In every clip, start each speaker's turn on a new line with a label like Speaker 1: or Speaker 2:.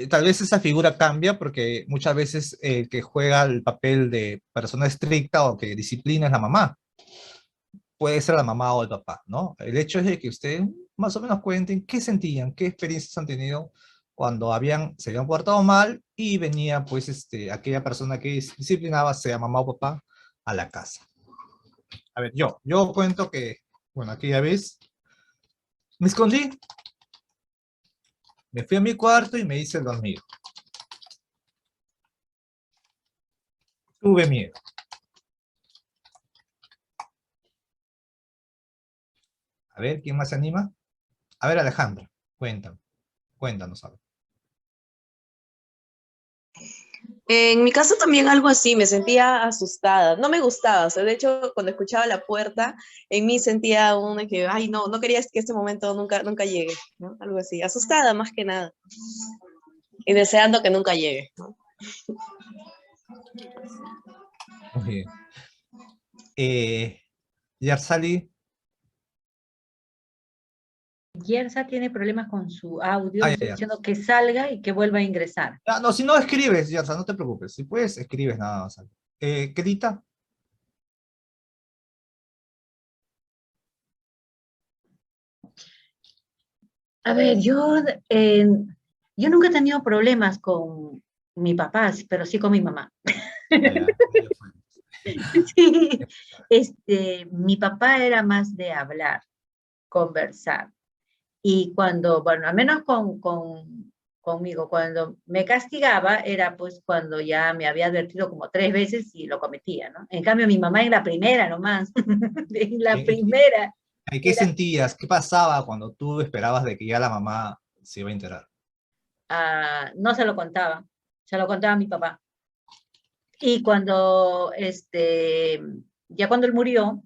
Speaker 1: tal vez esa figura cambia porque muchas veces el que juega el papel de persona estricta o que disciplina es la mamá. Puede ser la mamá o el papá, ¿no? El hecho es de que ustedes más o menos cuenten qué sentían, qué experiencias han tenido cuando se habían portado mal y venía pues aquella persona que disciplinaba, sea mamá o papá, a la casa. A ver, yo cuento que, bueno, aquella vez me escondí, me fui a mi cuarto y me hice el dormido. Tuve miedo. A ver, ¿quién más se anima? A ver, Alejandra, cuéntanos algo.
Speaker 2: En mi caso también algo así, me sentía asustada, no me gustaba, o sea, de hecho cuando escuchaba la puerta, en mí sentía una que, ay no, no quería que este momento nunca llegue, ¿no? Algo así, asustada más que nada, y deseando que nunca llegue, ¿no?
Speaker 1: Muy bien. Yarsali.
Speaker 3: Yersa tiene problemas con su audio,
Speaker 1: Ah,
Speaker 3: le
Speaker 1: ya,
Speaker 3: estoy
Speaker 1: ya.
Speaker 3: diciendo que salga y que vuelva a ingresar.
Speaker 1: Ah, no, si no escribes, Yersa, no te preocupes. Si puedes, escribes nada más. Kedita.
Speaker 3: A ver, yo nunca he tenido problemas con mi papá, pero sí con mi mamá.
Speaker 1: Ah, ya, ya fue.
Speaker 3: Sí, mi papá era más de hablar, conversar. Y cuando, bueno, al menos conmigo, cuando me castigaba era pues cuando ya me había advertido como 3 veces y lo cometía, ¿no? En cambio, mi mamá en la primera nomás, en la primera,
Speaker 1: ¿Qué
Speaker 3: era,
Speaker 1: sentías? ¿Qué pasaba cuando tú esperabas de que ya la mamá se iba a enterar?
Speaker 3: no se lo contaba a mi papá. Y cuando, ya cuando él murió,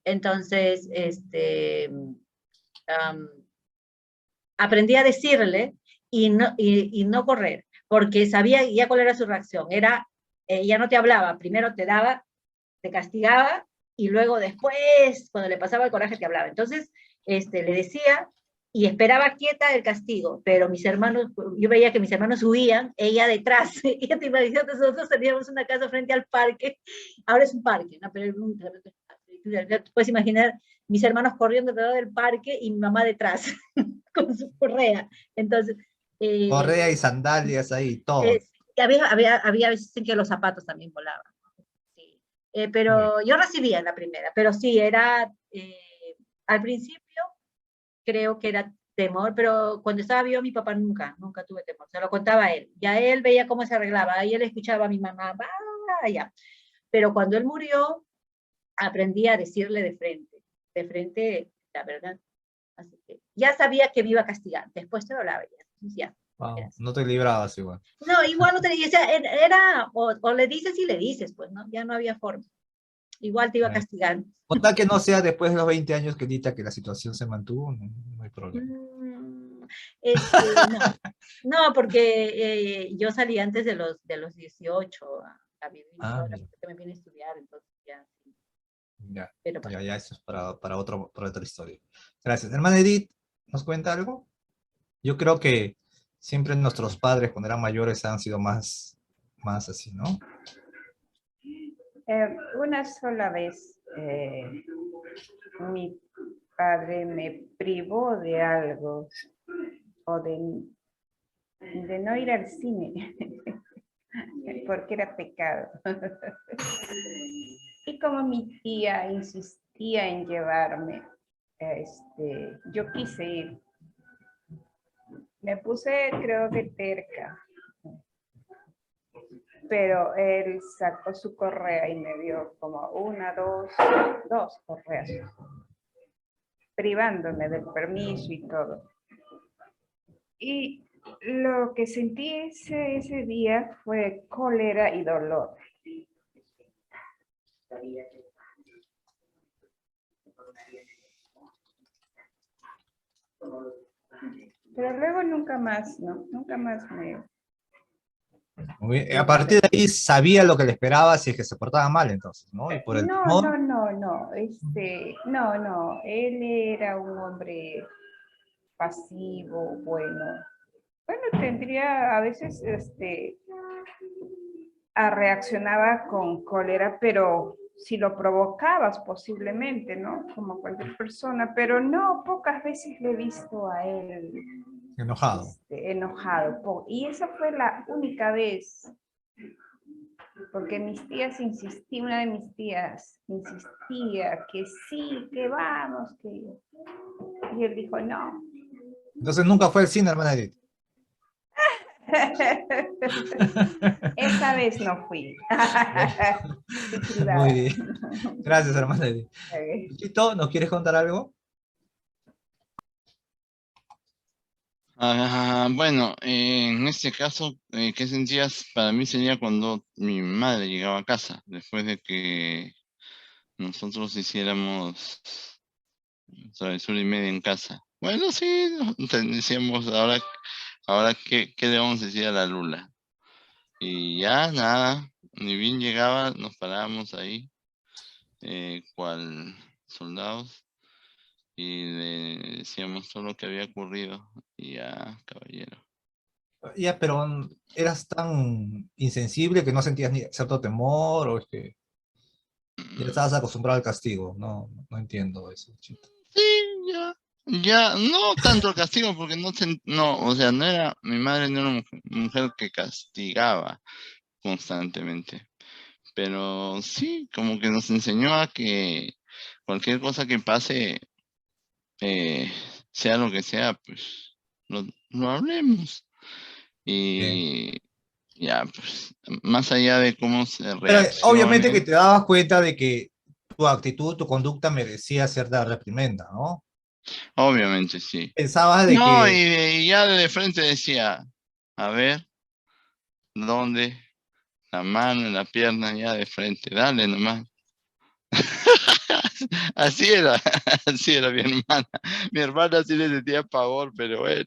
Speaker 3: entonces, um, aprendí a decirle y no correr, porque sabía ya cuál era su reacción. Era, ella no te hablaba, primero te daba, te castigaba, y luego después, cuando le pasaba el coraje, te hablaba. Entonces, le decía y esperaba quieta el castigo, pero mis hermanos, yo veía que mis hermanos huían, ella detrás, ella te imaginas, nosotros teníamos una casa frente al parque, ahora es un parque, ¿no? Pero puedes imaginar mis hermanos corriendo alrededor del parque y mi mamá detrás, con su correa. Entonces,
Speaker 1: Correa y sandalias ahí, todo.
Speaker 3: eh, había veces en que los zapatos también volaban. Sí.
Speaker 1: Muy bien.
Speaker 3: Pero yo recibía en la primera, pero sí, al principio creo que era temor, pero cuando estaba vivo mi papá nunca tuve temor, se lo contaba a él. Ya él veía cómo se arreglaba, ahí él escuchaba a mi mamá, vaya. Pero cuando él murió, aprendí a decirle de frente, la verdad. Así que ya sabía que me iba a castigar, después te lo hablaba ya. Entonces, ya.
Speaker 1: Wow, no te librabas igual.
Speaker 3: No, igual no te dice, o le dices y le dices, pues, ¿no? Ya no había forma. Igual te iba a
Speaker 1: Bueno,
Speaker 3: castigar.
Speaker 1: con tal que no sea después de los 20 años, Kedita, que la situación se mantuvo, no, no hay problema.
Speaker 3: Mm, no, no, porque yo salí antes de los 18 a vivir
Speaker 1: Ah,
Speaker 3: sola,
Speaker 1: mira.
Speaker 3: porque me vine a estudiar, entonces ya, sí,
Speaker 1: Ya,
Speaker 3: pero
Speaker 1: ya,
Speaker 3: pasó.
Speaker 1: ya, eso es para otra historia. Gracias. Hermana Edith, ¿nos cuenta algo? Yo creo que siempre nuestros padres cuando eran mayores han sido más así, ¿no?
Speaker 4: Una sola vez mi padre me privó de algo o de no ir al cine porque era pecado. Y como mi tía insistía en llevarme, yo quise ir. Me puse, creo que terca, pero él sacó su correa y me dio como dos correas, privándome del permiso y todo. Y lo que sentí ese día fue cólera y dolor. Pero luego nunca más, ¿no? Nunca más me...
Speaker 1: Muy bien. A partir de ahí sabía lo que le esperaba si es que se portaba mal, entonces, ¿no? Y por el
Speaker 4: No,
Speaker 1: temor,
Speaker 4: no, no, no, no, él era un hombre pasivo, bueno, Bueno, tendría a veces, reaccionaba con cólera, pero si lo provocabas posiblemente, ¿no? Como cualquier persona, pero no, pocas veces le he visto a él
Speaker 1: Enojado.
Speaker 4: enojado. Y esa fue la única vez, porque mis tías insistían, una de mis tías insistía que sí, que vamos, que... Y él dijo, no.
Speaker 1: Entonces nunca fue al cine, hermana Edith.
Speaker 4: Esa vez no fui. Fui privada.
Speaker 1: Muy bien. Gracias, hermana Edith.
Speaker 4: Ok.
Speaker 1: Luchito, ¿nos quieres contar algo?
Speaker 5: Bueno, en este caso, ¿qué sentías? Para mí sería cuando mi madre llegaba a casa, después de que nosotros hiciéramos travesura y media en casa. Bueno, sí, decíamos, ahora ¿qué le vamos a decir a la Lula? Y ya nada, ni bien llegaba, nos parábamos ahí, cual soldados, y le decíamos todo lo que había ocurrido, y ya, caballero.
Speaker 1: Ya, pero eras tan insensible que no sentías ni cierto temor, o es que ya estabas acostumbrado al castigo. No, no entiendo eso, Luchito.
Speaker 5: Sí, ya, no tanto el castigo, porque no, o sea, no era, mi madre no era una mujer que castigaba constantemente, pero sí, como que nos enseñó a que cualquier cosa que pase, eh, sea lo que sea, pues lo hablemos.
Speaker 1: Bien.
Speaker 5: Y ya, pues, más allá de cómo se
Speaker 1: Pero obviamente que
Speaker 5: reaccione,
Speaker 1: te dabas cuenta de que tu actitud, tu conducta merecía cierta reprimenda, ¿no?
Speaker 5: obviamente sí.
Speaker 1: Pensabas de
Speaker 5: No,
Speaker 1: que,
Speaker 5: y ya de frente decía, a ver, ¿dónde? La mano en la pierna ya de frente, dale nomás. Así era, así era mi hermana. Mi hermana sí le sentía pavor, pero bueno,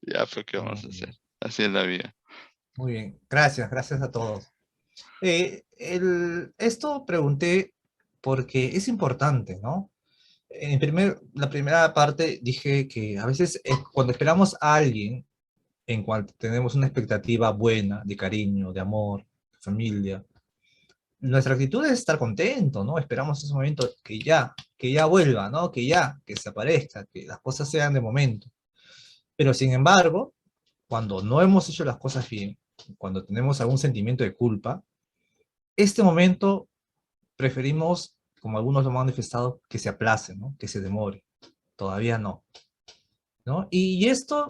Speaker 5: ya fue, ¿qué vamos a hacer? Así es la vida.
Speaker 1: muy bien, gracias, gracias a todos. Esto pregunté porque es importante, ¿no? La primera parte dije que a veces cuando esperamos a alguien, en cuanto tenemos una expectativa buena, de cariño, de amor, de familia, nuestra actitud es estar contento, ¿no? Esperamos ese momento que ya vuelva, ¿no? Que se aparezca, que las cosas sean de momento. Pero sin embargo, cuando no hemos hecho las cosas bien, cuando tenemos algún sentimiento de culpa, este momento preferimos, como algunos lo han manifestado, que se aplace, ¿no? Que se demore. Todavía no, ¿no? Y esto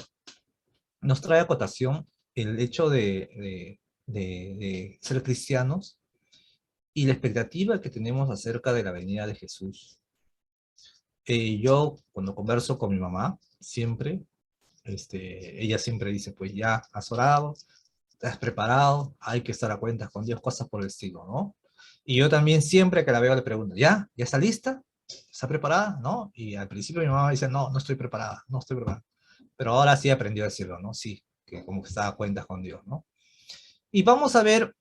Speaker 1: nos trae a cotación el hecho de ser cristianos y la expectativa que tenemos acerca de la venida de Jesús. Yo, cuando converso con mi mamá, siempre, ella siempre dice, pues ya has orado, estás preparado, hay que estar a cuentas con Dios, cosas por el estilo, ¿no? Y yo también siempre que la veo le pregunto, ¿ya? ¿Ya está lista? ¿Está preparada? ¿No? Y al principio mi mamá dice, no, no estoy preparada, no estoy preparada. Pero ahora sí aprendió a decirlo, ¿no? Sí, que como que está a cuentas con Dios, ¿no? Y vamos a ver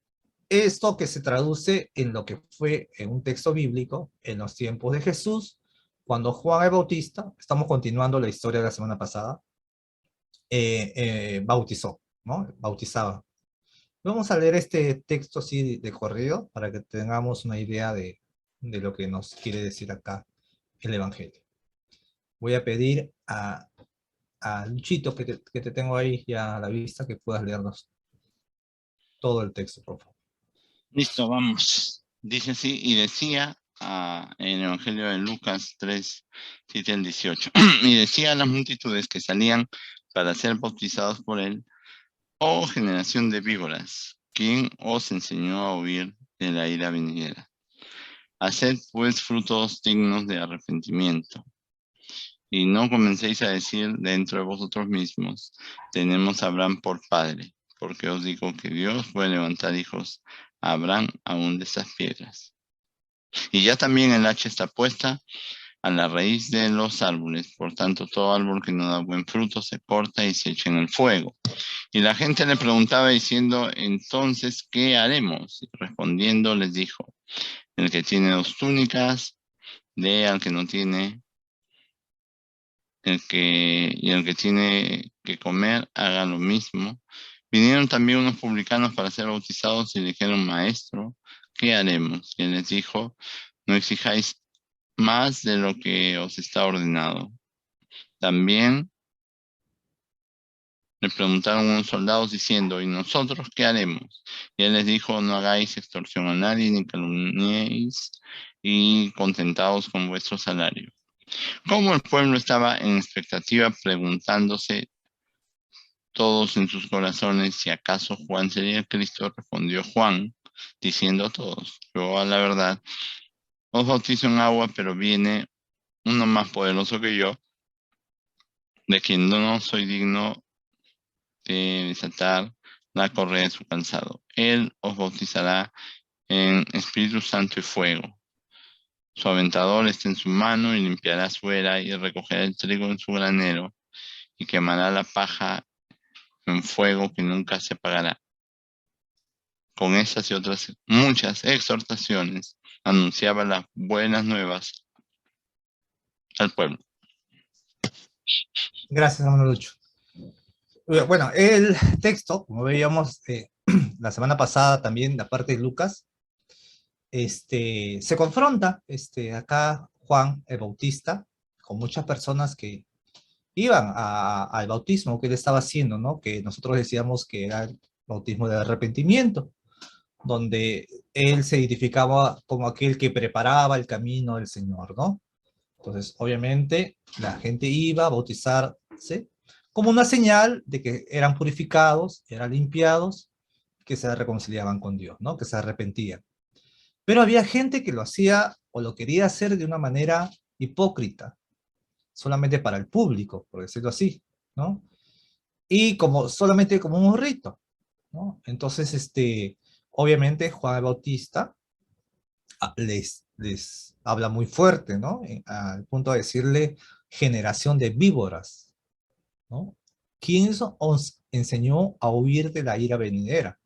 Speaker 1: esto que se traduce en lo que fue en un texto bíblico en los tiempos de Jesús, cuando Juan el Bautista, estamos continuando la historia de la semana pasada, bautizó, ¿no? Bautizaba. Vamos a leer este texto así de corrido para que tengamos una idea de lo que nos quiere decir acá el Evangelio. Voy a pedir a Luchito, que te tengo ahí ya a la vista, que puedas leernos todo el texto, por favor.
Speaker 5: Listo, vamos. Dice así, y decía en el Evangelio de Lucas 3, 7 al 18, y decía a las multitudes que salían para ser bautizados por él, oh generación de víboras, ¿quién os enseñó a huir de la ira venidera? Haced pues frutos dignos de arrepentimiento, y no comencéis a decir dentro de vosotros mismos, tenemos a Abraham por padre, porque os digo que Dios puede levantar hijos a Abraham aún de estas piedras. Y ya también el hacha está puesta a la raíz de los árboles, por tanto todo árbol que no da buen fruto se corta y se echa en el fuego. Y la gente le preguntaba diciendo, entonces, ¿qué haremos? Y respondiendo les dijo, el que tiene 2 túnicas, dé al que no tiene y el que tiene que comer haga lo mismo. Vinieron también unos publicanos para ser bautizados y le dijeron, Maestro, ¿qué haremos? Y él les dijo, no exijáis más de lo que os está ordenado. También le preguntaron unos soldados diciendo, ¿y nosotros qué haremos? Y él les dijo, no hagáis extorsión a nadie, ni calumniéis, y contentaos con vuestro salario. Como el pueblo estaba en expectativa, preguntándose todos en sus corazones si acaso Juan sería el Cristo, respondió Juan, diciendo a todos, yo a la verdad os bautizo en agua, pero viene uno más poderoso que yo, de quien no soy digno de desatar la correa de su calzado. Él os bautizará en Espíritu Santo y fuego. Su aventador está en su mano y limpiará su era y recogerá el trigo en su granero y quemará la paja en fuego que nunca se apagará. Con estas y otras muchas exhortaciones anunciaba las buenas nuevas al pueblo.
Speaker 1: Gracias, hermano Lucho. Bueno, el texto, como veíamos la semana pasada también, la parte de Lucas, se confronta acá Juan el Bautista con muchas personas que iban al bautismo que él estaba haciendo, ¿no? Que nosotros decíamos que era el bautismo de arrepentimiento, donde él se identificaba como aquel que preparaba el camino del Señor, ¿no? Entonces, obviamente, la gente iba a bautizarse como una señal de que eran purificados, eran limpiados, que se reconciliaban con Dios, ¿no? Que se arrepentían. Pero había gente que lo hacía o lo quería hacer de una manera hipócrita, solamente para el público, por decirlo así, ¿no? Y solamente como un rito, ¿no? Entonces, obviamente Juan el Bautista les habla muy fuerte, ¿no? Al punto de decirle generación de víboras, ¿no? ¿Quién os enseñó a huir de la ira venidera?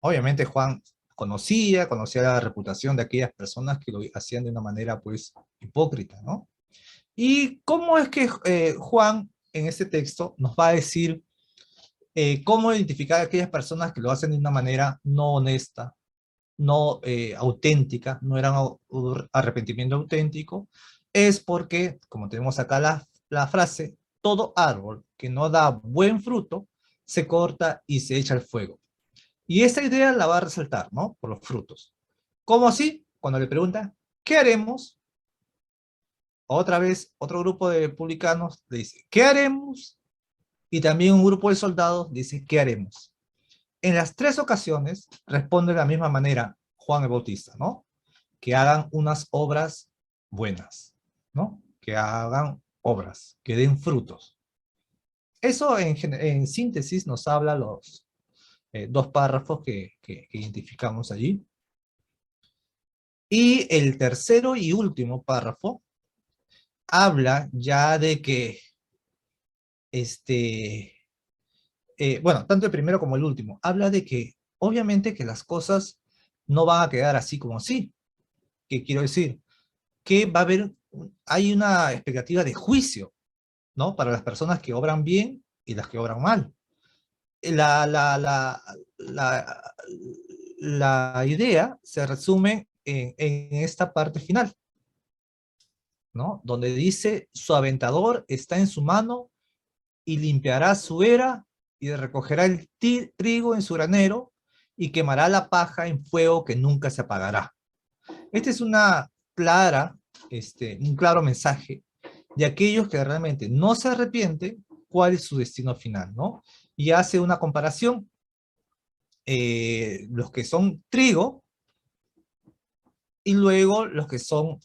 Speaker 1: Obviamente Juan conocía la reputación de aquellas personas que lo hacían de una manera, pues, hipócrita, ¿no? ¿Y cómo es que Juan, en este texto, nos va a decir cómo identificar a aquellas personas que lo hacen de una manera no honesta, no auténtica, no eran arrepentimiento auténtico? Es porque, como tenemos acá la frase, todo árbol que no da buen fruto se corta y se echa al fuego. Y esta idea la va a resaltar, ¿no? Por los frutos. ¿Cómo así? Cuando le pregunta, ¿qué haremos? Otra vez, otro grupo de publicanos le dice, ¿qué haremos? Y también un grupo de soldados dice, ¿qué haremos? En las tres ocasiones responde de la misma manera Juan el Bautista, ¿no? Que hagan unas obras buenas, ¿no? Que hagan obras, que den frutos. Eso en síntesis nos habla los dos párrafos que identificamos allí. Y el tercero y último párrafo habla ya de que bueno, tanto el primero como el último, habla de que obviamente que las cosas no van a quedar así como así. ¿Qué quiero decir? Que va a haber, hay una expectativa de juicio, ¿no? Para las personas que obran bien y las que obran mal. La, la idea se resume en esta parte final, ¿no? Donde dice, su aventador está en su mano y limpiará su era y recogerá el trigo en su granero y quemará la paja en fuego que nunca se apagará. Este es un claro mensaje de aquellos que realmente no se arrepienten, cuál es su destino final, ¿no? Y hace una comparación, los que son trigo y luego los que son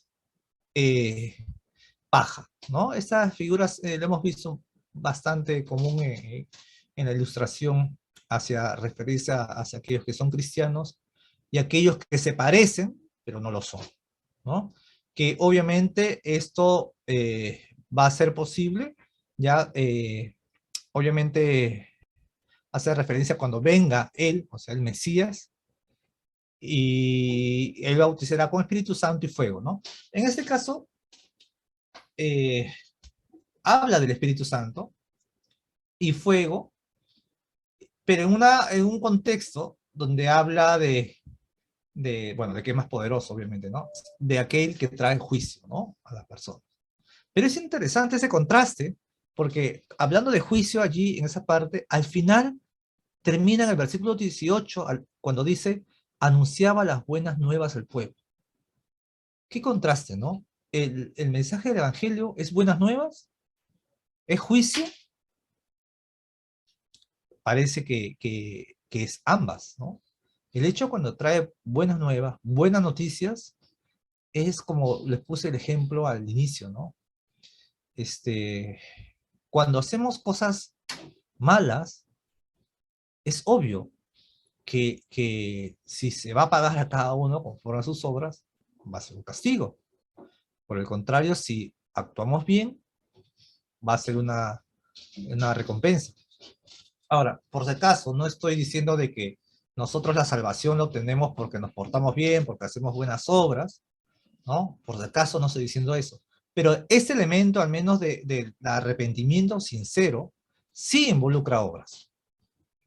Speaker 1: paja, ¿no? Estas figuras lo hemos visto bastante común en la ilustración hacia referirse hacia aquellos que son cristianos y aquellos que se parecen, pero no lo son, ¿no? Que obviamente esto va a ser posible, ya obviamente hace referencia cuando venga él, o sea, el Mesías, y él bautizará con Espíritu Santo y fuego, ¿no? En este caso, habla del Espíritu Santo y fuego, pero en un contexto donde habla bueno, de que es más poderoso, obviamente, ¿no? De aquel que trae juicio, ¿no? A las personas. Pero es interesante ese contraste, porque hablando de juicio allí, en esa parte, al final termina en el versículo 18, cuando dice, anunciaba las buenas nuevas al pueblo. Qué contraste, ¿no? El mensaje del Evangelio es buenas nuevas, es juicio, parece que es ambas, ¿no? El hecho cuando trae buenas nuevas, buenas noticias, es como les puse el ejemplo al inicio, ¿no? Cuando hacemos cosas malas, es obvio que si se va a pagar a cada uno conforme a sus obras, va a ser un castigo. Por el contrario, si actuamos bien, va a ser una recompensa. Ahora, por si acaso, no estoy diciendo de que nosotros la salvación la obtenemos porque nos portamos bien, porque hacemos buenas obras, ¿no? Por si acaso no estoy diciendo eso. Pero este elemento, al menos del arrepentimiento sincero, sí involucra obras.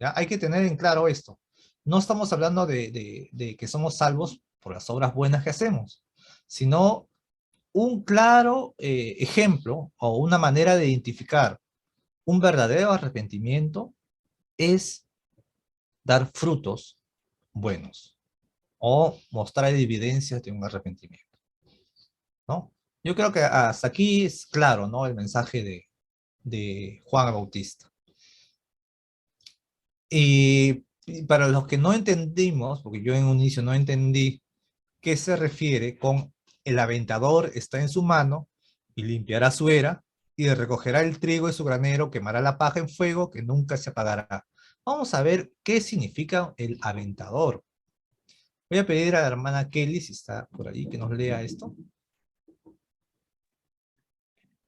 Speaker 1: ¿Ya? Hay que tener en claro esto. No estamos hablando de que somos salvos por las obras buenas que hacemos, sino un claro ejemplo o una manera de identificar un verdadero arrepentimiento es dar frutos buenos o mostrar evidencias de un arrepentimiento, ¿no? Yo creo que hasta aquí es claro, ¿no? El mensaje de Juan el Bautista. Y para los que no entendimos, porque yo en un inicio no entendí qué se refiere con el aventador está en su mano y limpiará su era y recogerá el trigo de su granero, quemará la paja en fuego que nunca se apagará. Vamos a ver qué significa el aventador. Voy a pedir a la hermana Kelly, si está por ahí, que nos lea esto.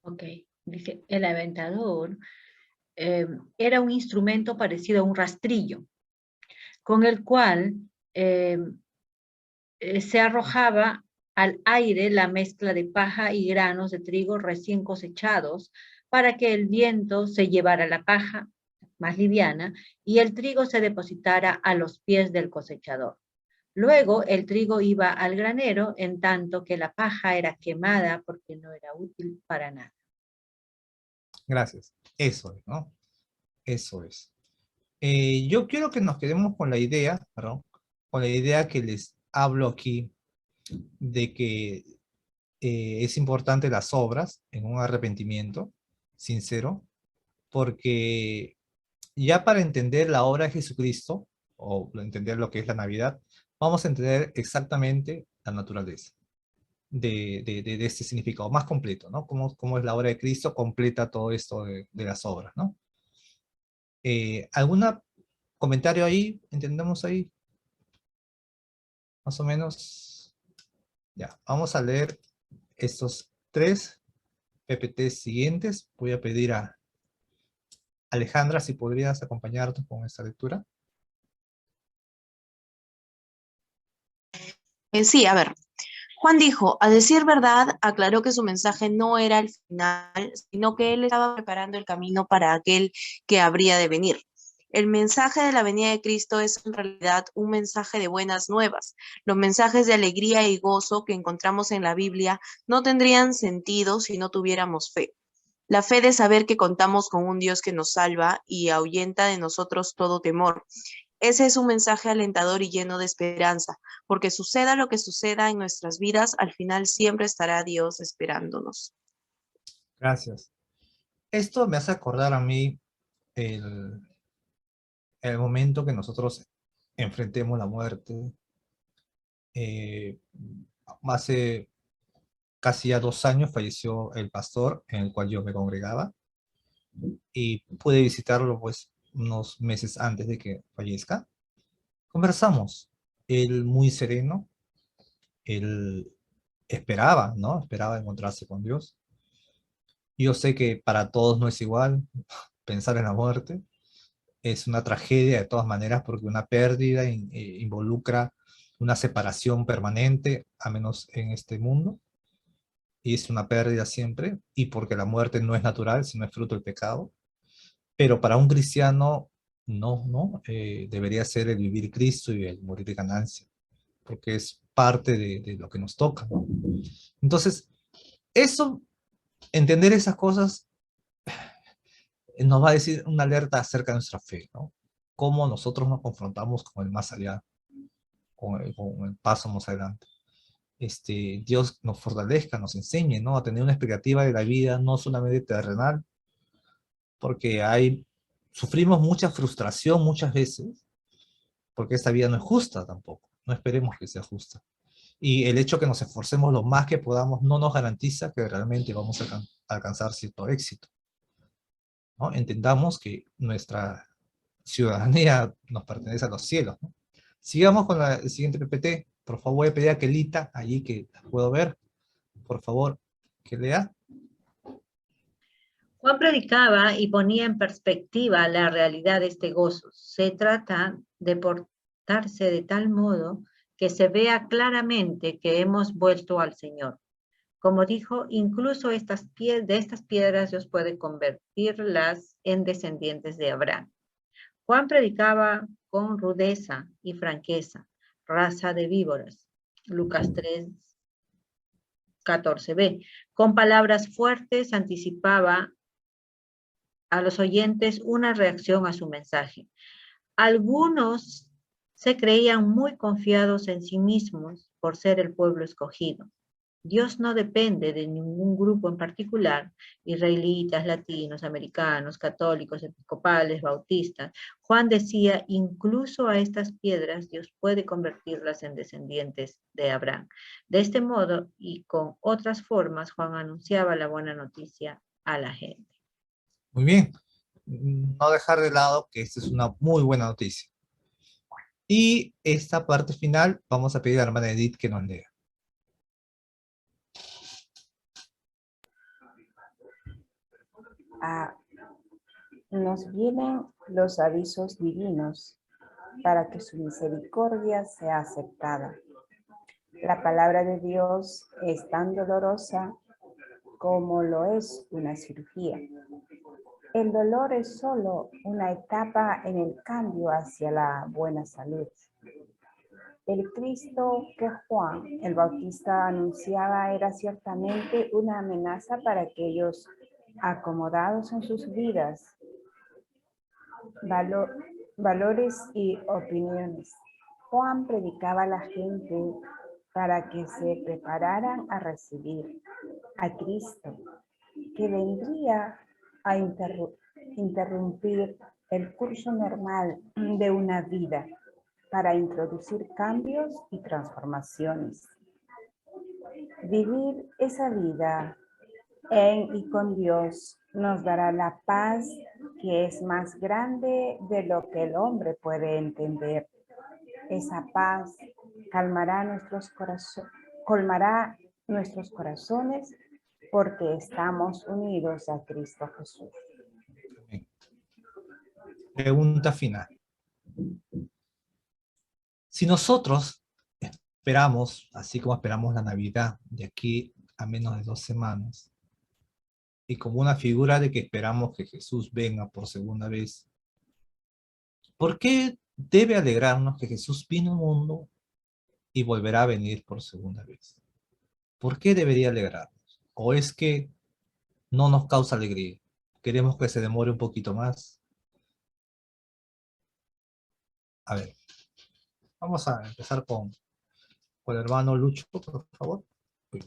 Speaker 3: Ok, dice, el aventador era un instrumento parecido a un rastrillo, con el cual se arrojaba al aire la mezcla de paja y granos de trigo recién cosechados para que el viento se llevara la paja más liviana y el trigo se depositara a los pies del cosechador. Luego el trigo iba al granero, en tanto que la paja era quemada porque no era útil para nada.
Speaker 1: Gracias. Eso es, ¿no? Eso es. Yo quiero que nos quedemos con la idea, perdón, con la idea que les hablo aquí de que es importante las obras en un arrepentimiento sincero, porque ya para entender la obra de Jesucristo, o entender lo que es la Navidad, vamos a entender exactamente la naturaleza de este significado más completo, ¿no? Cómo es la obra de Cristo, completa todo esto de las obras, ¿no? ¿Algún comentario ahí? ¿Entendemos ahí? Más o menos. Ya, vamos a leer estos 3 PPT siguientes. Voy a pedir a Alejandra si podrías acompañarnos con esta lectura.
Speaker 2: Sí, a ver. Juan dijo, a decir verdad, aclaró que su mensaje no era el final, sino que él estaba preparando el camino para aquel que habría de venir. El mensaje de la venida de Cristo es en realidad un mensaje de buenas nuevas. Los mensajes de alegría y gozo que encontramos en la Biblia no tendrían sentido si no tuviéramos fe. La fe de saber que contamos con un Dios que nos salva y ahuyenta de nosotros todo temor. Ese es un mensaje alentador y lleno de esperanza, porque suceda lo que suceda en nuestras vidas, al final siempre estará Dios esperándonos.
Speaker 1: Gracias. Esto me hace acordar a mí el, el momento que nosotros enfrentemos la muerte. Hace casi ya 2 años falleció el pastor en el cual yo me congregaba y pude visitarlo pues unos meses antes de que fallezca. Conversamos, él muy sereno, él esperaba, ¿no? Esperaba encontrarse con Dios. Yo sé que para todos no es igual pensar en la muerte, es una tragedia de todas maneras porque una pérdida involucra una separación permanente, a menos en este mundo. y es una pérdida siempre, y porque la muerte no es natural, sino es fruto del pecado. Pero para un cristiano, no, debería ser el vivir Cristo y el morir de ganancia, porque es parte de lo que nos toca, ¿no? Entonces, eso, entender esas cosas, nos va a decir una alerta acerca de nuestra fe, ¿no? Cómo nosotros nos confrontamos con el más allá, con el paso más adelante. Dios nos fortalezca, nos enseñe, ¿no? A tener una expectativa de la vida, no solamente terrenal, porque sufrimos mucha frustración muchas veces, porque esta vida no es justa tampoco, no esperemos que sea justa. Y el hecho que nos esforcemos lo más que podamos no nos garantiza que realmente vamos a alcanzar cierto éxito, ¿no? Entendamos que nuestra ciudadanía nos pertenece a los cielos, ¿no? Sigamos con el siguiente PPT. Por favor, voy a pedir a Kelita, allí que la puedo ver, por favor, que lea.
Speaker 3: Juan predicaba y ponía en perspectiva la realidad de este gozo. Se trata de portarse de tal modo que se vea claramente que hemos vuelto al Señor. Como dijo, incluso de estas piedras Dios puede convertirlas en descendientes de Abraham. Juan predicaba con rudeza y franqueza, raza de víboras. Lucas 3, 14b. Con palabras fuertes anticipaba a los oyentes una reacción a su mensaje. Algunos se creían muy confiados en sí mismos por ser el pueblo escogido. Dios no depende de ningún grupo en particular, israelitas, latinos, americanos, católicos, episcopales, bautistas. Juan decía, incluso a estas piedras Dios puede convertirlas en descendientes de Abraham. De este modo y con otras formas, Juan anunciaba la buena noticia a la gente.
Speaker 1: Muy bien. No dejar de lado que esta es una muy buena noticia. Y esta parte final vamos a pedir a la hermana Edith que nos lea.
Speaker 4: Nos vienen los avisos divinos para que su misericordia sea aceptada. La palabra de Dios es tan dolorosa como lo es una cirugía. El dolor es solo una etapa en el cambio hacia la buena salud. El Cristo que Juan el Bautista anunciaba era ciertamente una amenaza para aquellos acomodados en sus vidas, valores y opiniones. Juan predicaba a la gente para que se prepararan a recibir a Cristo, que vendría a interrumpir el curso normal de una vida para introducir cambios y transformaciones. Vivir esa vida en y con Dios nos dará la paz que es más grande de lo que el hombre puede entender. Esa paz colmará nuestros corazones porque estamos unidos a Cristo Jesús.
Speaker 1: Pregunta final. Si nosotros esperamos, así como esperamos la Navidad de aquí a menos de 2 semanas, y como una figura de que esperamos que Jesús venga por segunda vez, ¿por qué debe alegrarnos que Jesús vino al mundo y volverá a venir por segunda vez? ¿Por qué debería alegrarnos? ¿O es que no nos causa alegría? ¿Queremos que se demore un poquito más? A ver, vamos a empezar con el hermano Lucho, por favor.
Speaker 5: ¿Por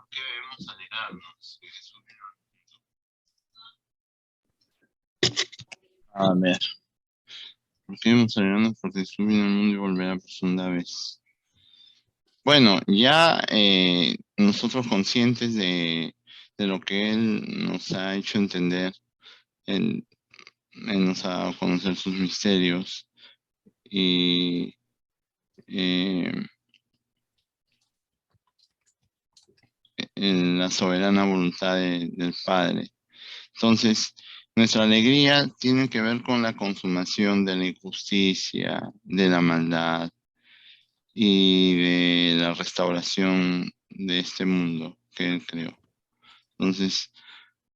Speaker 5: qué debemos alegrarnos que Jesús vino al mundo? A ver. ¿Por qué debemos alegrarnos porque Jesús vino al mundo y volverá por segunda vez? Bueno, ya nosotros conscientes de lo que Él nos ha hecho entender, Él nos ha dado a conocer sus misterios y en la soberana voluntad del Padre. Entonces, nuestra alegría tiene que ver con la consumación de la injusticia, de la maldad y de la restauración de este mundo que Él creó. Entonces,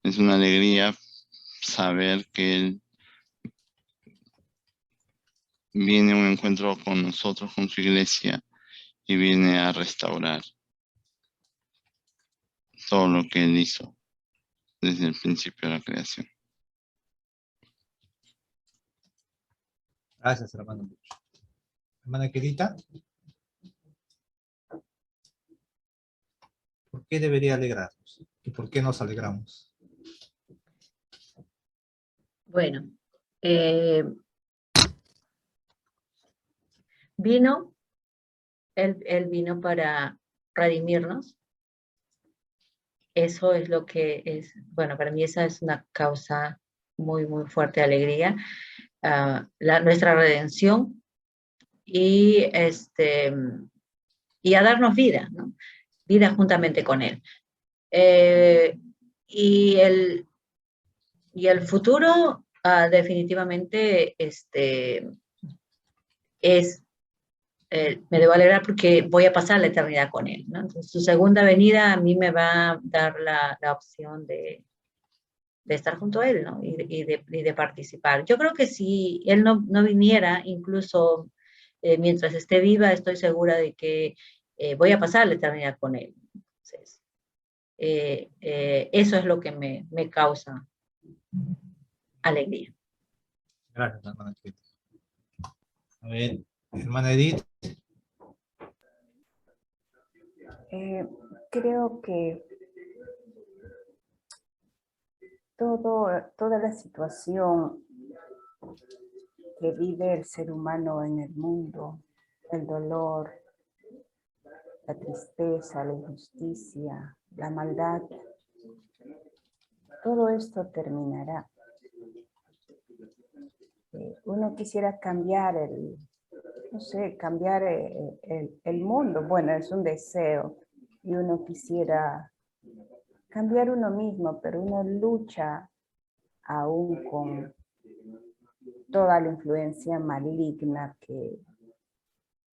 Speaker 5: es una alegría saber que Él viene a un encuentro con nosotros, con su iglesia, y viene a restaurar todo lo que Él hizo desde el principio de la creación.
Speaker 1: Gracias, hermano. Hermana querida, ¿por qué debería alegrarnos? ¿Y por qué nos alegramos?
Speaker 3: Bueno, él vino para redimirnos. Eso es lo que es, bueno, para mí esa es una causa muy, muy fuerte de alegría. Nuestra redención y, y a darnos vida, ¿no? Vida juntamente con Él. Y el futuro definitivamente me debo alegrar porque voy a pasar la eternidad con Él, ¿no? Entonces, su segunda venida a mí me va a dar la opción de estar junto a Él, ¿no? Y de participar. Yo creo que si Él no viniera, incluso mientras esté viva, estoy segura de que voy a pasar la eternidad con Él. Entonces, eso es lo que me causa alegría.
Speaker 1: Gracias, hermana querida. A ver, hermana Edith.
Speaker 4: Creo que toda la situación que vive el ser humano en el mundo, el dolor, la tristeza, la injusticia, la maldad, todo esto terminará. Uno quisiera cambiar cambiar el mundo. Bueno, es un deseo y uno quisiera cambiar uno mismo, pero uno lucha aún con toda la influencia maligna que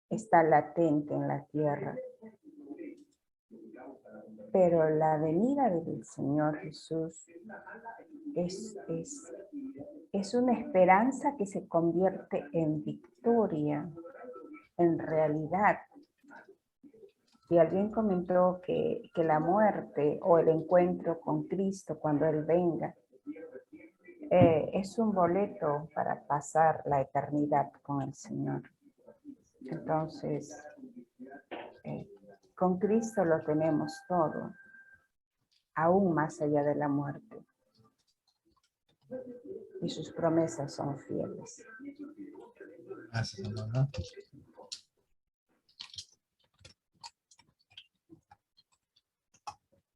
Speaker 4: está latente en la tierra. Pero la venida del Señor Jesús es una esperanza que se convierte en victoria, en realidad. Y alguien comentó que la muerte o el encuentro con Cristo cuando Él venga es un boleto para pasar la eternidad con el Señor. Entonces, con Cristo lo tenemos todo, aún más allá de la muerte. Y sus promesas son fieles.
Speaker 1: Gracias, hermana.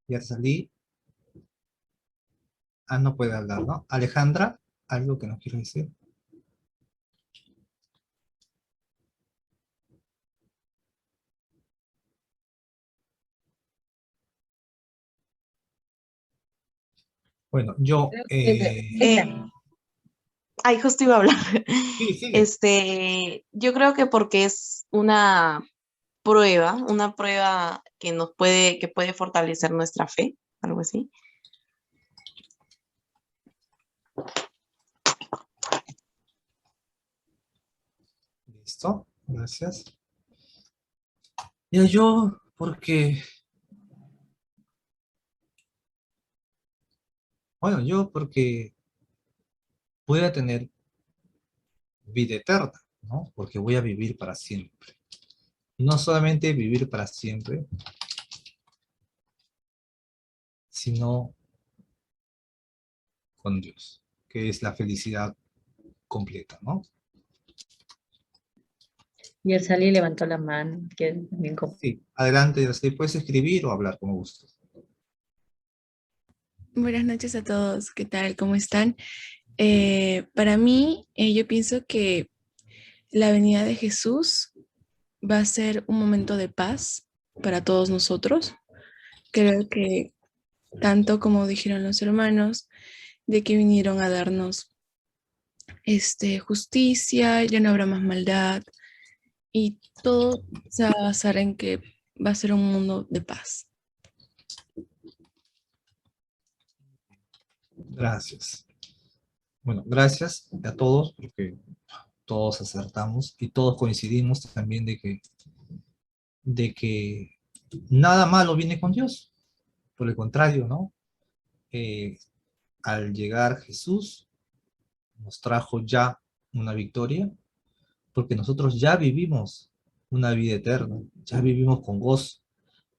Speaker 1: Ya salí. No puede hablar, ¿no? Alejandra, ¿algo que nos quiere decir? Bueno, yo...
Speaker 2: Ay, justo iba a hablar.
Speaker 1: Sí, sigue.
Speaker 2: Yo creo que porque es una prueba que puede fortalecer nuestra fe, algo así.
Speaker 1: Listo, gracias. Ya yo, porque... Bueno, yo porque voy a tener vida eterna, ¿no? Porque voy a vivir para siempre. Y no solamente vivir para siempre, sino con Dios, que es la felicidad completa, ¿no?
Speaker 3: Y el Salí levantó la mano.
Speaker 1: Sí, adelante, así puedes escribir o hablar como gustes.
Speaker 6: Buenas noches a todos, ¿qué tal? ¿Cómo están? Para mí, yo pienso que la venida de Jesús va a ser un momento de paz para todos nosotros. Creo que tanto como dijeron los hermanos, de que vinieron a darnos justicia, ya no habrá más maldad, y todo se va a basar en que va a ser un mundo de paz.
Speaker 1: Gracias. Bueno, gracias a todos, porque todos acertamos y todos coincidimos también de que nada malo viene con Dios. Por el contrario, ¿no? Al llegar Jesús, nos trajo ya una victoria, porque nosotros ya vivimos una vida eterna, ya vivimos con gozo,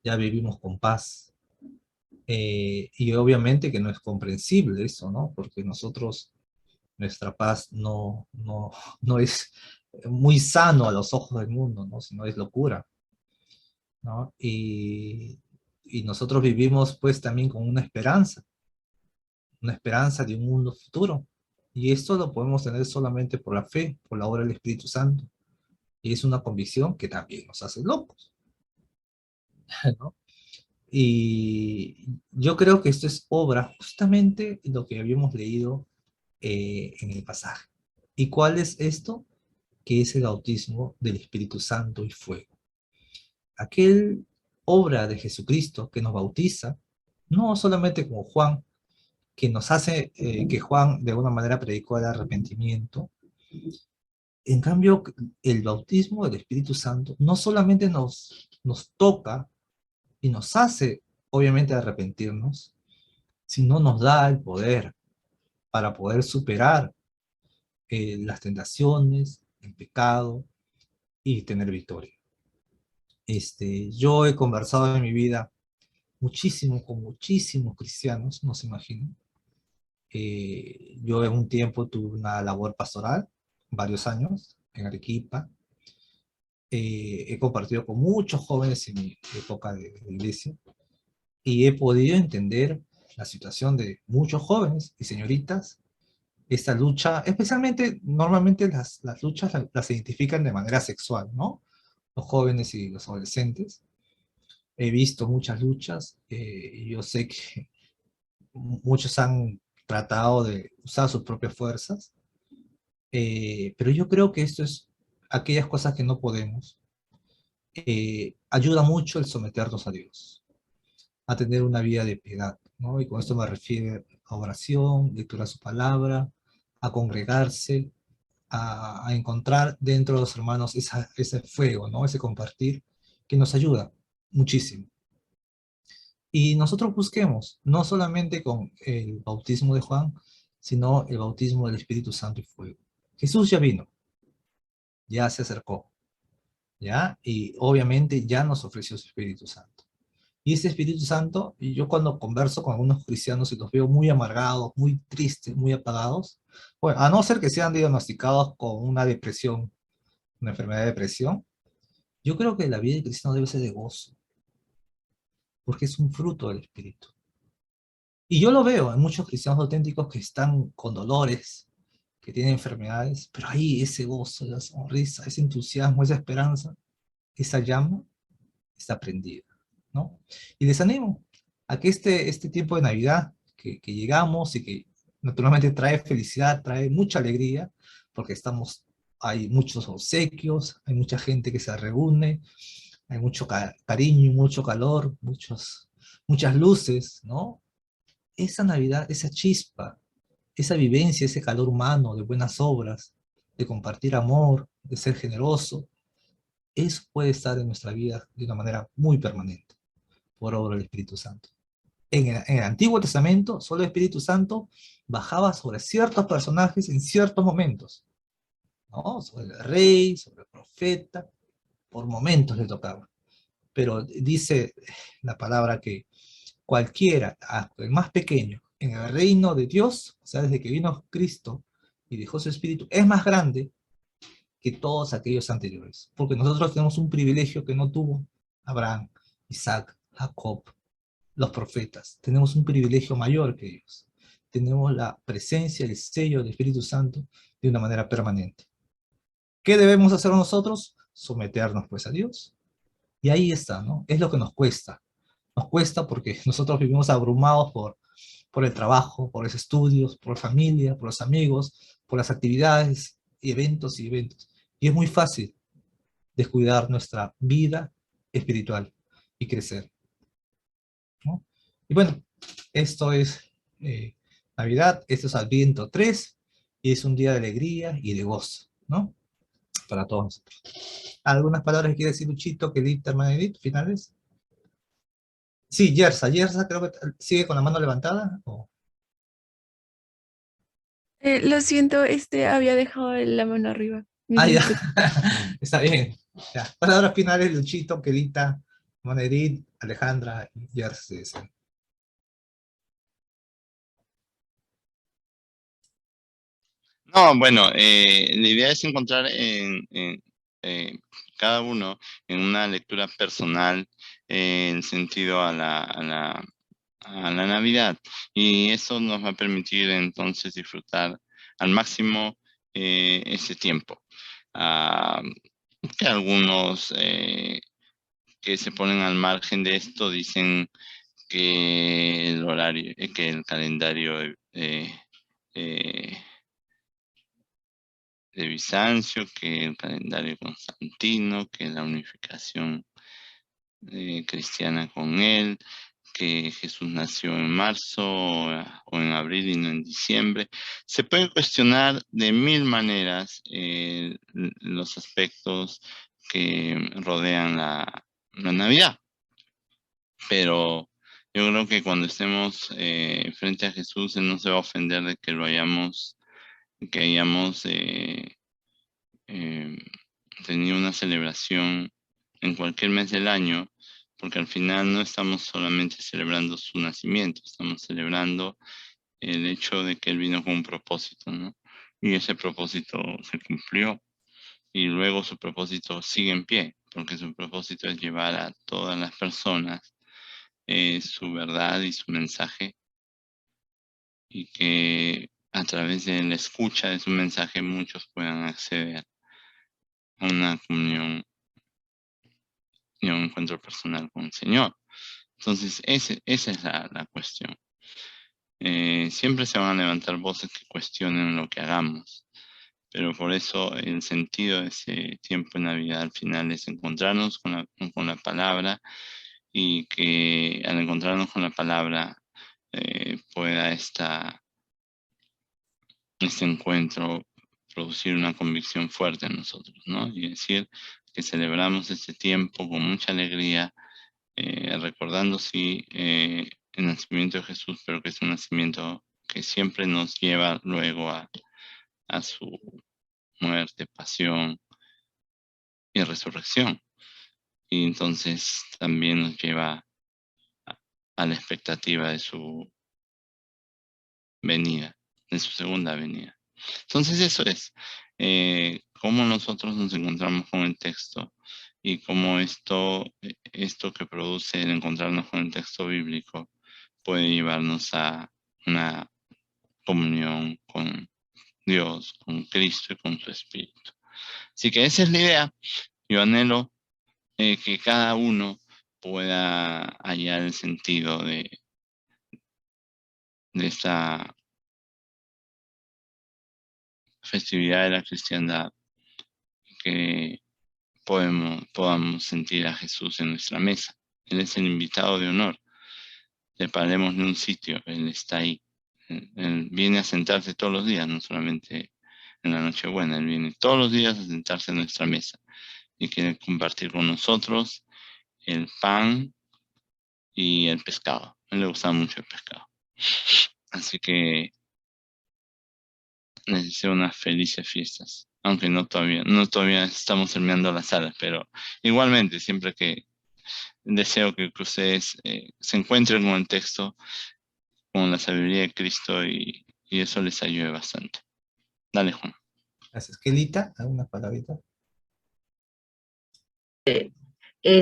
Speaker 1: ya vivimos con paz. Y obviamente que no es comprensible eso, ¿no? Porque nosotros, nuestra paz no es muy sano a los ojos del mundo, ¿no? Sino es locura, ¿no? Y nosotros vivimos pues también con una esperanza de un mundo futuro. Y esto lo podemos tener solamente por la fe, por la obra del Espíritu Santo. Y es una convicción que también nos hace locos, ¿no? Y yo creo que esto es obra justamente de lo que habíamos leído en el pasaje. ¿Y cuál es esto? Que es el bautismo del Espíritu Santo y fuego. Aquel obra de Jesucristo que nos bautiza, no solamente como Juan, que nos hace que Juan de alguna manera predicó el arrepentimiento. En cambio, el bautismo del Espíritu Santo no solamente nos toca y nos hace, obviamente, arrepentirnos, sino nos da el poder para poder superar las tentaciones, el pecado y tener victoria. Yo he conversado en mi vida muchísimo con muchísimos cristianos, no se imaginan. Yo en un tiempo tuve una labor pastoral, varios años, en Arequipa. He compartido con muchos jóvenes en mi época de iglesia y he podido entender la situación de muchos jóvenes y señoritas. Esta lucha, especialmente, normalmente las luchas las identifican de manera sexual, ¿no? Los jóvenes y los adolescentes. He visto muchas luchas, y yo sé que muchos han tratado de usar sus propias fuerzas, pero yo creo que esto es aquellas cosas que no podemos. Ayuda mucho el someternos a Dios, a tener una vida de piedad, ¿no? Y con esto me refiero a oración, lectura de su palabra, a congregarse, a encontrar dentro de los hermanos ese fuego, ¿no? Ese compartir que nos ayuda muchísimo. Y nosotros busquemos, no solamente con el bautismo de Juan, sino el bautismo del Espíritu Santo y fuego. Jesús ya vino, ya se acercó, ¿ya? Y obviamente ya nos ofreció su Espíritu Santo. Y ese Espíritu Santo, y yo cuando converso con algunos cristianos y los veo muy amargados, muy tristes, muy apagados, bueno, a no ser que sean diagnosticados con una depresión, una enfermedad de depresión, yo creo que la vida de cristiano debe ser de gozo, porque es un fruto del Espíritu. Y yo lo veo en muchos cristianos auténticos que están con dolores, que tienen enfermedades, pero ahí ese gozo, esa sonrisa, ese entusiasmo, esa esperanza, esa llama está prendida, ¿no? Y les animo a que este tiempo de Navidad que llegamos y que naturalmente trae felicidad, trae mucha alegría, porque hay muchos obsequios, hay mucha gente que se reúne, hay mucho cariño, mucho calor, muchas luces, ¿no? Esa Navidad, esa chispa, esa vivencia, ese calor humano de buenas obras, de compartir amor, de ser generoso, eso puede estar en nuestra vida de una manera muy permanente, por obra del Espíritu Santo. En el Antiguo Testamento, solo el Espíritu Santo bajaba sobre ciertos personajes en ciertos momentos, ¿no? Sobre el rey, sobre el profeta, por momentos le tocaba. Pero dice la palabra que cualquiera, el más pequeño, en el reino de Dios, o sea, desde que vino Cristo y dejó su Espíritu, es más grande que todos aquellos anteriores. Porque nosotros tenemos un privilegio que no tuvo Abraham, Isaac, Jacob, los profetas. Tenemos un privilegio mayor que ellos. Tenemos la presencia, el sello del Espíritu Santo de una manera permanente. ¿Qué debemos hacer nosotros? Someternos pues a Dios. Y ahí está, ¿no? Es lo que nos cuesta. Nos cuesta porque nosotros vivimos abrumados por el trabajo, por los estudios, por la familia, por los amigos, por las actividades, y eventos. Y es muy fácil descuidar nuestra vida espiritual y crecer, ¿no? Y bueno, esto es Navidad, esto es Adviento 3, y es un día de alegría y de gozo, ¿no? Para todos nosotros. ¿Algunas palabras que quiere decir Luchito, que Edith, hermana Edith, finales? Sí, Yersa creo que sigue con la mano levantada. ¿O?
Speaker 6: Lo siento, había dejado la mano arriba.
Speaker 1: Ah,
Speaker 6: Mil
Speaker 1: ya,
Speaker 6: disculpas.
Speaker 1: está bien. Ya. Palabras finales, Luchito, Kelita, hermana Edith, Alejandra y Yersa.
Speaker 5: No, bueno, la idea es encontrar eh, cada uno en una lectura personal en sentido a la Navidad, y eso nos va a permitir entonces disfrutar al máximo ese tiempo. Ah, que algunos que se ponen al margen de esto dicen que el horario, que el calendario eh, de Bizancio, que el calendario constantino, que la unificación cristiana con él, que Jesús nació en marzo o en abril y no en diciembre. Se puede cuestionar de mil maneras los aspectos que rodean la Navidad, pero yo creo que cuando estemos frente a Jesús, Él no se va a ofender de que que hayamos eh, tenido una celebración en cualquier mes del año, porque al final no estamos solamente celebrando su nacimiento, estamos celebrando el hecho de que Él vino con un propósito, ¿no? Y ese propósito se cumplió, y luego su propósito sigue en pie, porque su propósito es llevar a todas las personas su verdad y su mensaje, y que a través de la escucha de su mensaje muchos puedan acceder a una comunión y a un encuentro personal con el Señor. Entonces, esa es la cuestión. Siempre se van a levantar voces que cuestionen lo que hagamos, pero por eso el sentido de ese tiempo de Navidad al final es encontrarnos con la palabra, y que al encontrarnos con la palabra pueda este encuentro producir una convicción fuerte en nosotros, ¿no? Y decir que celebramos este tiempo con mucha alegría, recordando sí el nacimiento de Jesús, pero que es un nacimiento que siempre nos lleva luego a su muerte, pasión y resurrección. Y entonces también nos lleva a la expectativa de su venida, de su segunda venida. Entonces eso es, cómo nosotros nos encontramos con el texto, y cómo esto que produce el encontrarnos con el texto bíblico puede llevarnos a una comunión con Dios, con Cristo y con su Espíritu. Así que esa es la idea. Yo anhelo que cada uno pueda hallar el sentido de esta festividad de la cristiandad, que podamos sentir a Jesús en nuestra mesa. Él es el invitado de honor. Separémosle un sitio, Él está ahí. Él viene a sentarse todos los días, no solamente en la Nochebuena. Él viene todos los días a sentarse en nuestra mesa y quiere compartir con nosotros el pan y el pescado. A él le gusta mucho el pescado. Así que les deseo unas felices fiestas, aunque no todavía estamos terminando las salas, pero igualmente siempre que deseo que ustedes se encuentren con el texto, con la sabiduría de Cristo, y eso les ayude bastante. Dale, Juan.
Speaker 1: Gracias. Kelita, ¿algunas palabritas?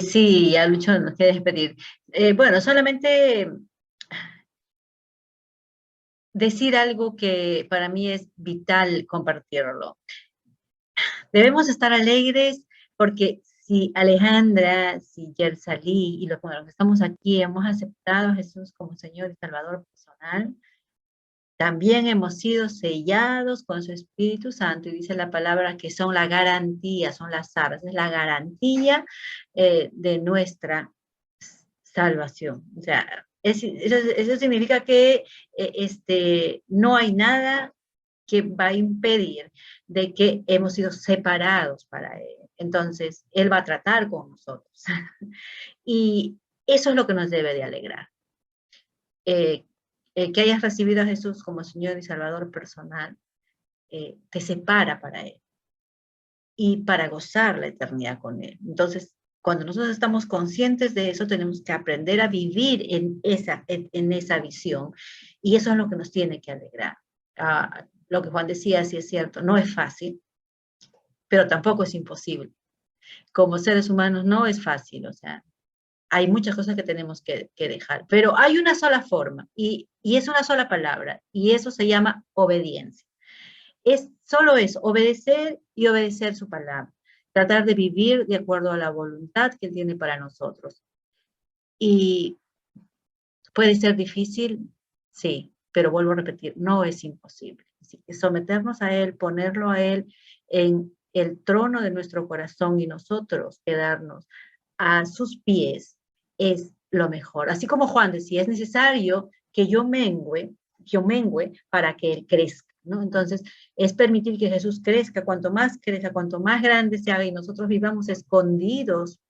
Speaker 3: Sí, ya Lucho nos quiere despedir. Bueno, solamente decir algo que para mí es vital compartirlo. Debemos estar alegres porque si Alejandra, si Yersalí y los que estamos aquí hemos aceptado a Jesús como Señor y Salvador personal, también hemos sido sellados con su Espíritu Santo, y dice la palabra que son la garantía, son las arras, es la garantía de nuestra salvación. O sea, eso significa que no hay nada que va a impedir de que hemos sido separados para Él. Entonces, Él va a tratar con nosotros. Y eso es lo que nos debe de alegrar. Que hayas recibido a Jesús como Señor y Salvador personal, te separa para Él y para gozar la eternidad con Él. Entonces, cuando nosotros estamos conscientes de eso, tenemos que aprender a vivir en esa visión, y eso es lo que nos tiene que alegrar. Lo que Juan decía, sí es cierto, no es fácil, pero tampoco es imposible. Como seres humanos no es fácil, o sea, hay muchas cosas que tenemos que dejar, pero hay una sola forma, y es una sola palabra, y eso se llama obediencia. Solo es obedecer y obedecer su palabra, tratar de vivir de acuerdo a la voluntad que Él tiene para nosotros. Y puede ser difícil, sí, pero vuelvo a repetir, no es imposible. Así que someternos a Él, ponerlo a Él en el trono de nuestro corazón, y nosotros quedarnos a sus pies, es lo mejor. Así como Juan decía, es necesario que yo mengue para que Él crezca, ¿no? Entonces, es permitir que Jesús crezca, cuanto más grande se haga, y nosotros vivamos escondidos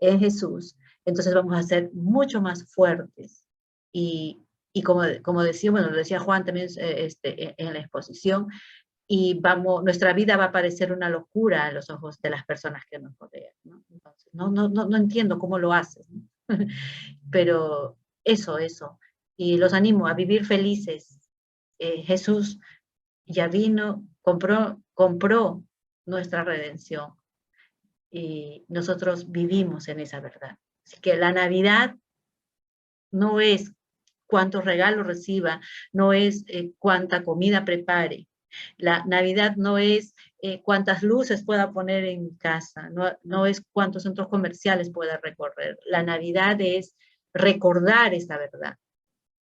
Speaker 3: en Jesús, entonces vamos a ser mucho más fuertes. Y como decía, bueno, lo decía Juan también en la exposición, y nuestra vida va a parecer una locura a los ojos de las personas que nos rodean, ¿no? Entonces, no entiendo cómo lo haces, ¿no? Pero eso. Y los animo a vivir felices. Jesús ya vino, compró nuestra redención, y nosotros vivimos en esa verdad. Así que la Navidad no es cuántos regalos reciba, no es cuánta comida prepare. La Navidad no es cuántas luces pueda poner en mi casa, no es cuántos centros comerciales pueda recorrer. La Navidad es recordar esa verdad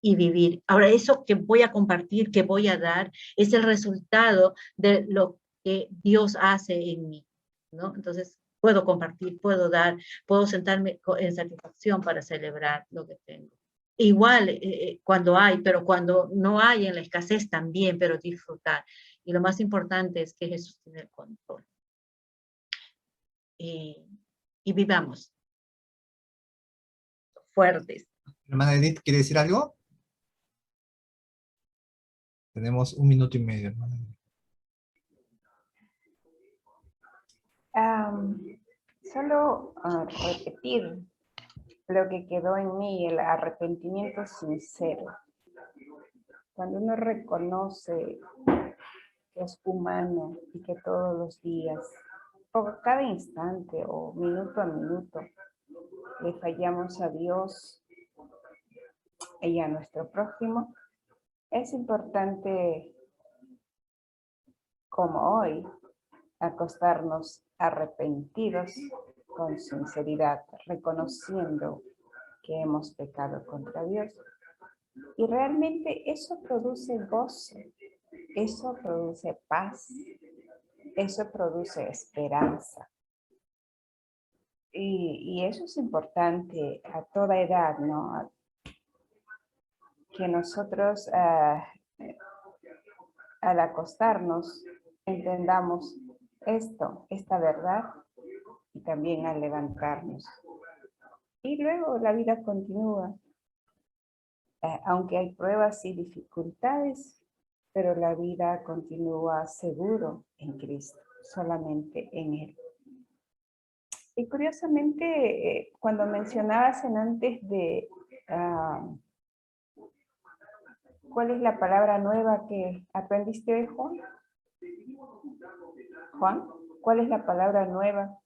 Speaker 3: y vivir. Ahora, eso que voy a compartir, que voy a dar, es el resultado de lo que Dios hace en mí, ¿no? Entonces, puedo compartir, puedo dar, puedo sentarme en satisfacción para celebrar lo que tengo. Igual cuando hay, pero cuando no hay, en la escasez también, pero disfrutar. Y lo más importante es que Jesús tiene el control. Y vivamos fuertes.
Speaker 1: Hermana Edith, ¿quiere decir algo? Tenemos 1 minuto y medio, hermana.
Speaker 4: Solo repetir lo que quedó en mí, el arrepentimiento sincero. Cuando uno reconoce que es humano y que todos los días, por cada instante o minuto a minuto, le fallamos a Dios y a nuestro prójimo, es importante, como hoy, acostarnos arrepentidos con sinceridad, reconociendo que hemos pecado contra Dios. Y realmente eso produce gozo, eso produce paz, eso produce esperanza. Y eso es importante a toda edad, ¿no? Que nosotros al acostarnos entendamos esta verdad, y también al levantarnos. Y luego la vida continúa, aunque hay pruebas y dificultades, pero la vida continúa seguro en Cristo, solamente en Él. Y curiosamente, cuando mencionabas antes de ¿cuál es la palabra nueva que aprendiste hoy, Juan? Juan, ¿cuál es la palabra nueva?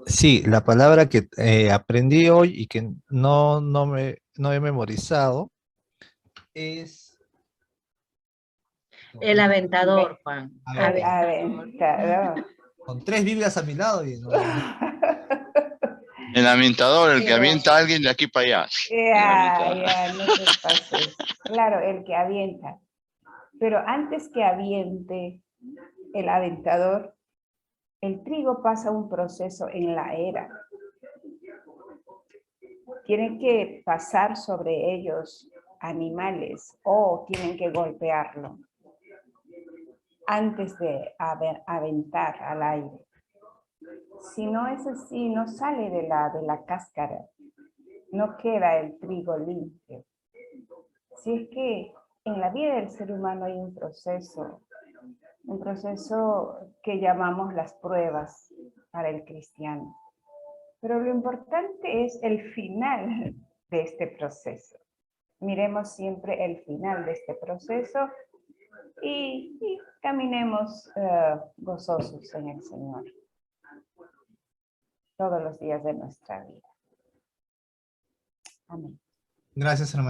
Speaker 1: Sí, la palabra que aprendí hoy y que no he memorizado es...
Speaker 3: El aventador, Juan.
Speaker 4: Aventador.
Speaker 1: Con 3 Biblias a mi lado y no.
Speaker 5: El aventador, el que avienta a alguien de aquí para allá.
Speaker 4: Ya, no te pases. Claro, el que avienta. Pero antes que aviente el aventador, el trigo pasa un proceso en la era. Tienen que pasar sobre ellos animales o tienen que golpearlo antes de aventar al aire. Si no es así, no sale de la cáscara, no queda el trigo limpio. Si es que en la vida del ser humano hay un proceso que llamamos las pruebas para el cristiano. Pero lo importante es el final de este proceso. Miremos siempre el final de este proceso y caminemos gozosos en el Señor todos los días de nuestra vida. Amén.
Speaker 1: Gracias, hermano.